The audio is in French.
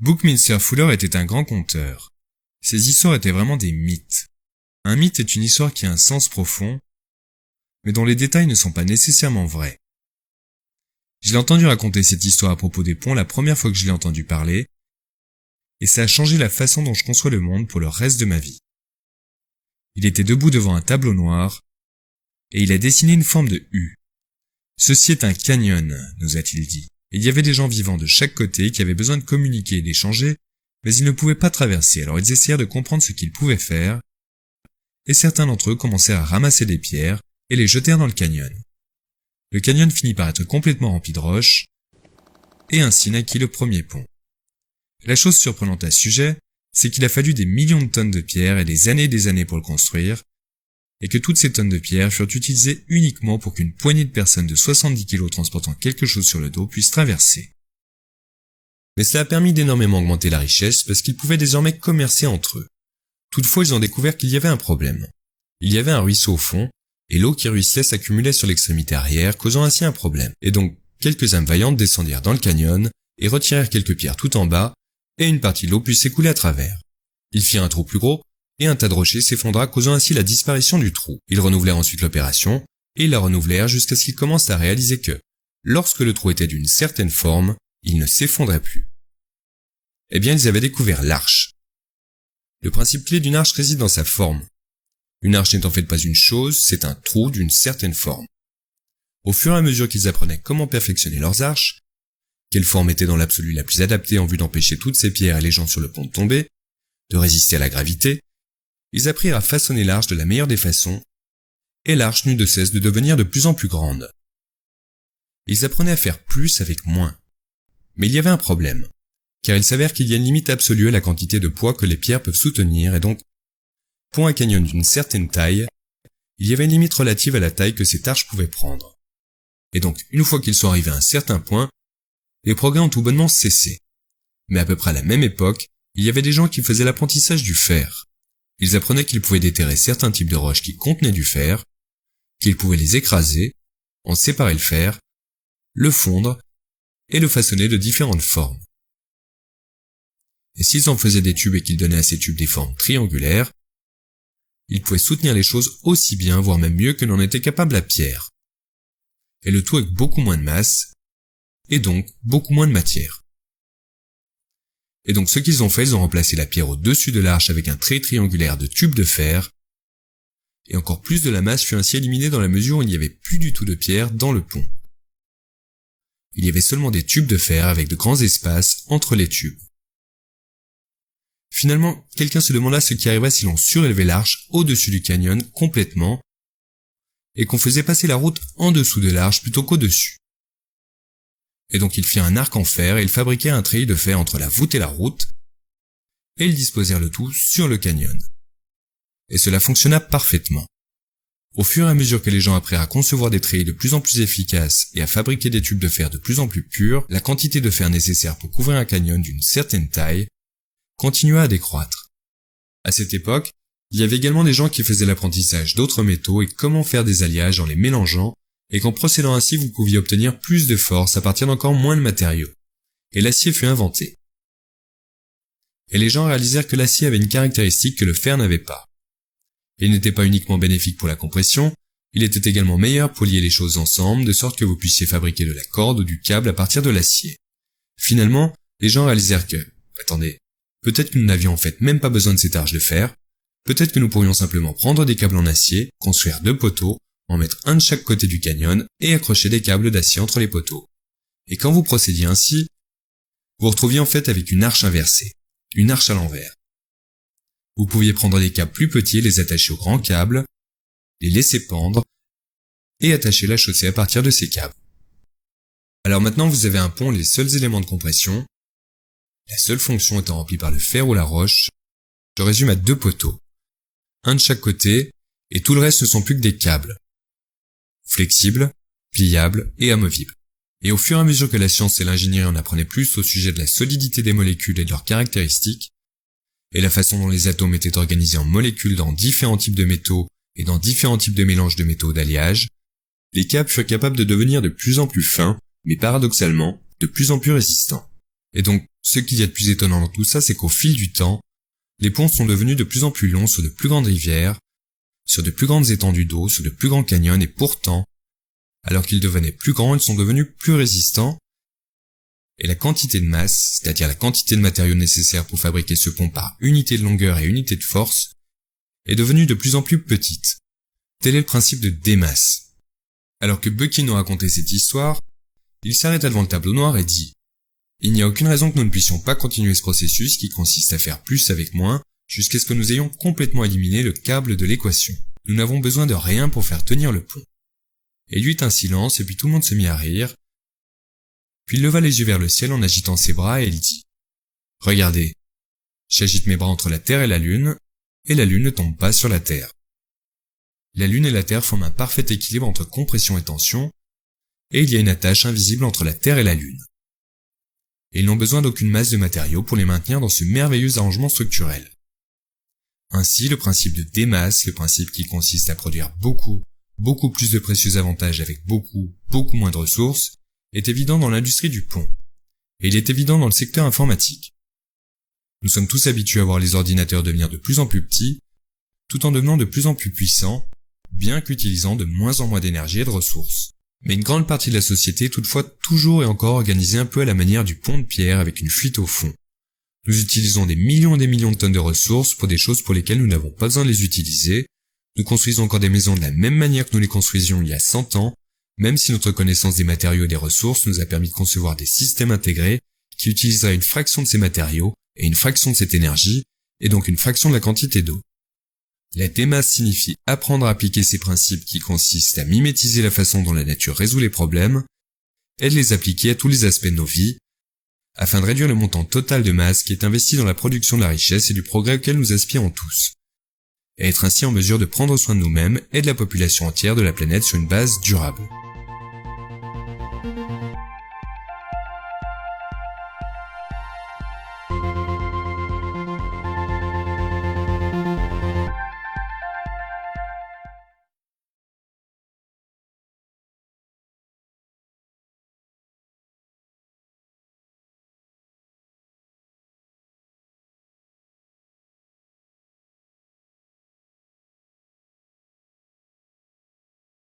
Buckminster Fuller était un grand conteur. Ses histoires étaient vraiment des mythes. Un mythe est une histoire qui a un sens profond, mais dont les détails ne sont pas nécessairement vrais. Je l'ai entendu raconter cette histoire à propos des ponts la première fois que je l'ai entendu parler, et ça a changé la façon dont je conçois le monde pour le reste de ma vie. Il était debout devant un tableau noir, et il a dessiné une forme de U. Ceci est un canyon, nous a-t-il dit. Il y avait des gens vivants de chaque côté qui avaient besoin de communiquer et d'échanger, mais ils ne pouvaient pas traverser, alors ils essayèrent de comprendre ce qu'ils pouvaient faire, et certains d'entre eux commencèrent à ramasser des pierres et les jetèrent dans le canyon. Le canyon finit par être complètement rempli de roches, et ainsi naquit le premier pont. La chose surprenante à ce sujet, c'est qu'il a fallu des millions de tonnes de pierres et des années pour le construire, et que toutes ces tonnes de pierres furent utilisées uniquement pour qu'une poignée de personnes de 70 kilos transportant quelque chose sur le dos puissent traverser. Mais cela a permis d'énormément augmenter la richesse parce qu'ils pouvaient désormais commercer entre eux. Toutefois, ils ont découvert qu'il y avait un problème. Il y avait un ruisseau au fond, et l'eau qui ruisselait s'accumulait sur l'extrémité arrière, causant ainsi un problème. Et donc, quelques âmes vaillantes descendirent dans le canyon et retirèrent quelques pierres tout en bas, et une partie de l'eau put s'écouler à travers. Ils firent un trou plus gros, et un tas de rochers s'effondra, causant ainsi la disparition du trou. Ils renouvelèrent ensuite l'opération, et ils la renouvelèrent jusqu'à ce qu'ils commencent à réaliser que, lorsque le trou était d'une certaine forme, il ne s'effondrait plus. Eh bien, ils avaient découvert l'arche. Le principe clé d'une arche réside dans sa forme. Une arche n'est en fait pas une chose, c'est un trou d'une certaine forme. Au fur et à mesure qu'ils apprenaient comment perfectionner leurs arches, quelle forme était dans l'absolu la plus adaptée en vue d'empêcher toutes ces pierres et les gens sur le pont de tomber, de résister à la gravité, ils apprirent à façonner l'arche de la meilleure des façons, et l'arche n'eut de cesse de devenir de plus en plus grande. Ils apprenaient à faire plus avec moins. Mais il y avait un problème, car il s'avère qu'il y a une limite absolue à la quantité de poids que les pierres peuvent soutenir, et donc, pour un canyon d'une certaine taille, il y avait une limite relative à la taille que cette arche pouvait prendre. Et donc, une fois qu'ils sont arrivés à un certain point, les progrès ont tout bonnement cessé. Mais à peu près à la même époque, il y avait des gens qui faisaient l'apprentissage du fer. Ils apprenaient qu'ils pouvaient déterrer certains types de roches qui contenaient du fer, qu'ils pouvaient les écraser, en séparer le fer, le fondre et le façonner de différentes formes. Et s'ils en faisaient des tubes et qu'ils donnaient à ces tubes des formes triangulaires, ils pouvaient soutenir les choses aussi bien, voire même mieux que n'en était capable la pierre. Et le tout avec beaucoup moins de masse, et donc beaucoup moins de matière. Et donc ce qu'ils ont fait, ils ont remplacé la pierre au-dessus de l'arche avec un trait triangulaire de tubes de fer, et encore plus de la masse fut ainsi éliminée dans la mesure où il n'y avait plus du tout de pierre dans le pont. Il y avait seulement des tubes de fer avec de grands espaces entre les tubes. Finalement, quelqu'un se demanda ce qui arriverait si l'on surélevait l'arche au-dessus du canyon complètement, et qu'on faisait passer la route en dessous de l'arche plutôt qu'au-dessus. Et donc ils firent un arc en fer et ils fabriquèrent un treillis de fer entre la voûte et la route, et ils disposèrent le tout sur le canyon. Et cela fonctionna parfaitement. Au fur et à mesure que les gens apprirent à concevoir des treillis de plus en plus efficaces et à fabriquer des tubes de fer de plus en plus purs, la quantité de fer nécessaire pour couvrir un canyon d'une certaine taille continua à décroître. À cette époque, il y avait également des gens qui faisaient l'apprentissage d'autres métaux et comment faire des alliages en les mélangeant, et qu'en procédant ainsi vous pouviez obtenir plus de force à partir d'encore moins de matériaux. Et l'acier fut inventé. Et les gens réalisèrent que l'acier avait une caractéristique que le fer n'avait pas. Il n'était pas uniquement bénéfique pour la compression, il était également meilleur pour lier les choses ensemble, de sorte que vous puissiez fabriquer de la corde ou du câble à partir de l'acier. Finalement, les gens réalisèrent que, attendez, peut-être que nous n'avions en fait même pas besoin de cette arche de fer, peut-être que nous pourrions simplement prendre des câbles en acier, construire 2 poteaux, en mettre un de chaque côté du canyon et accrocher des câbles d'acier entre les poteaux. Et quand vous procédiez ainsi, vous retrouviez en fait avec une arche inversée, une arche à l'envers. Vous pouviez prendre des câbles plus petits et les attacher aux grands câbles, les laisser pendre, et attacher la chaussée à partir de ces câbles. Alors maintenant vous avez un pont, les seuls éléments de compression, la seule fonction étant remplie par le fer ou la roche, je résume à 2 poteaux, un de chaque côté, et tout le reste ne sont plus que des câbles, flexibles, pliables et amovibles. Et au fur et à mesure que la science et l'ingénierie en apprenaient plus au sujet de la solidité des molécules et de leurs caractéristiques, et la façon dont les atomes étaient organisés en molécules dans différents types de métaux et dans différents types de mélanges de métaux d'alliage, les câbles furent capables de devenir de plus en plus fins, mais paradoxalement, de plus en plus résistants. Et donc, ce qu'il y a de plus étonnant dans tout ça, c'est qu'au fil du temps, les ponts sont devenus de plus en plus longs sur de plus grandes rivières, sur de plus grandes étendues d'eau, sur de plus grands canyons, et pourtant, alors qu'ils devenaient plus grands, ils sont devenus plus résistants, et la quantité de masse, c'est-à-dire la quantité de matériaux nécessaires pour fabriquer ce pont par unité de longueur et unité de force, est devenue de plus en plus petite. Tel est le principe de Desmasses. Alors que Bucky nous racontait cette histoire, il s'arrêta devant le tableau noir et dit « Il n'y a aucune raison que nous ne puissions pas continuer ce processus qui consiste à faire plus avec moins jusqu'à ce que nous ayons complètement éliminé le câble de l'équation. Nous n'avons besoin de rien pour faire tenir le pont. » Et il y eut un silence et puis tout le monde se mit à rire. Puis il leva les yeux vers le ciel en agitant ses bras et il dit « Regardez, j'agite mes bras entre la Terre et la Lune ne tombe pas sur la Terre. La Lune et la Terre forment un parfait équilibre entre compression et tension, et il y a une attache invisible entre la Terre et la Lune. Et ils n'ont besoin d'aucune masse de matériaux pour les maintenir dans ce merveilleux arrangement structurel. Ainsi, le principe de Desmasses, le principe qui consiste à produire beaucoup plus de précieux avantages avec beaucoup moins de ressources, est évident dans l'industrie du pont. Et il est évident dans le secteur informatique. Nous sommes tous habitués à voir les ordinateurs devenir de plus en plus petits, tout en devenant de plus en plus puissants, bien qu'utilisant de moins en moins d'énergie et de ressources. Mais une grande partie de la société est toutefois toujours et encore organisée un peu à la manière du pont de pierre avec une fuite au fond. Nous utilisons des millions et des millions de tonnes de ressources pour des choses pour lesquelles nous n'avons pas besoin de les utiliser. Nous construisons encore des maisons de la même manière que nous les construisions il y a 100 ans, même si notre connaissance des matériaux et des ressources nous a permis de concevoir des systèmes intégrés qui utiliseraient une fraction de ces matériaux et une fraction de cette énergie, et donc une fraction de la quantité d'eau. La Desmasses signifie apprendre à appliquer ces principes qui consistent à mimétiser la façon dont la nature résout les problèmes, et de les appliquer à tous les aspects de nos vies, afin de réduire le montant total de masse qui est investi dans la production de la richesse et du progrès auquel nous aspirons tous, et être ainsi en mesure de prendre soin de nous-mêmes et de la population entière de la planète sur une base durable.